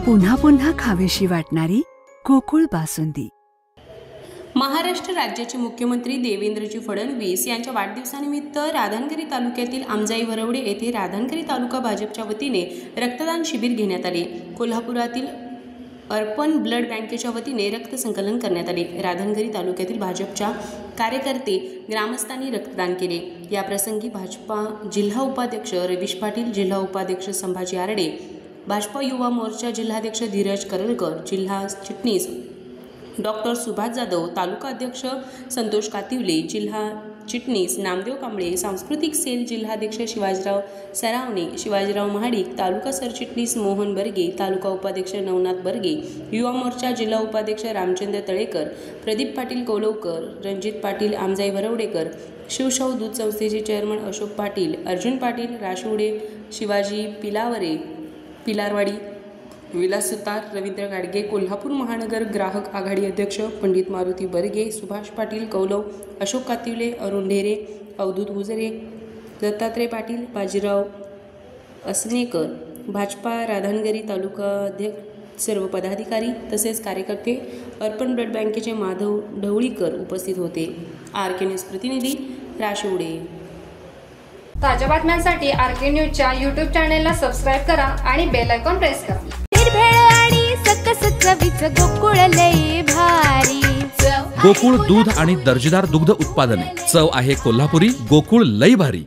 पुन्हा पुन्हा खावीशी वाटणारी गोकुळ बासुंदी। महाराष्ट्र राज्याचे मुख्यमंत्री देवेंद्रजी फडणवीस यांच्या वाढदिवसानिमित्त राधानगरी तालुक्यातील आमजाई वरवडे येथे राधानगरी तालुका भाजपच्या वतीने रक्तदान शिबिर घेण्यात आले। कोल्हापुरातील अर्पण ब्लड बँकेच्या वतीने रक्त संकलन करण्यात आले। राधानगरी तालुक्यातील भाजपच्या कार्यकर्ते ग्रामस्थांनी रक्तदान केले। या प्रसंगी भाजपा जिल्हा उपाध्यक्ष रवीश पाटील, जिल्हा उपाध्यक्ष संभाजी आरडे, भाजपा युवा मोर्चा जिल्हाध्यक्ष धीरज करलकर, जिल्हा चिटणीस डॉक्टर सुभाष जाधव, तालुका अध्यक्ष संतोष कातिवले, जिल्हा चिटणीस नामदेव कांबळे, सांस्कृतिक सेल जिल्हाध्यक्ष शिवाजीराव सरावणे, शिवाजीराव महाडिक, तालुका सरचिटणीस मोहन बर्गे, तालुका उपाध्यक्ष नवनाथ बर्गे, युवा मोर्चा जिल्हा उपाध्यक्ष रामचंद्र तळेकर, प्रदीप पाटील कौलवकर, रणजित पाटील आमजाई वरवडेकर, शिवशाहू दूध संस्थेचे चेअरमन अशोक पाटील, अर्जुन पाटील राशुडे, शिवाजी पिलावरे पिलारवाडी, विलास सुतार, रवींद्र गाडगे, कोल्हापूर महानगर ग्राहक आघाडी अध्यक्ष पंडित मारुती बर्गे, सुभाष पाटील कौलव, अशोक कातिवले, अरुण ढेरे, अवधूत हुजरे, दत्तात्रय पाटील, बाजीराव असनेकर, भाजपा राधानगरी तालुका अध्यक्ष, सर्व पदाधिकारी तसेच कार्यकर्ते, अर्पण ब्लड बँकेचे माधव ढवळीकर उपस्थित होते। आरके न्यूज प्रतिनिधी राशुडे। ताज्या बातम्यांसाठी आरके न्यूजच्या यूट्यूब चॅनेलला सबस्क्राइब करा आणि बेल आयकॉन प्रेस करा। गोकुळ लई भारी गोकुळ दूध आणि दर्जेदार दुग्ध उत्पादने, चव आहे कोल्हापुरी, गोकुळ लई भारी।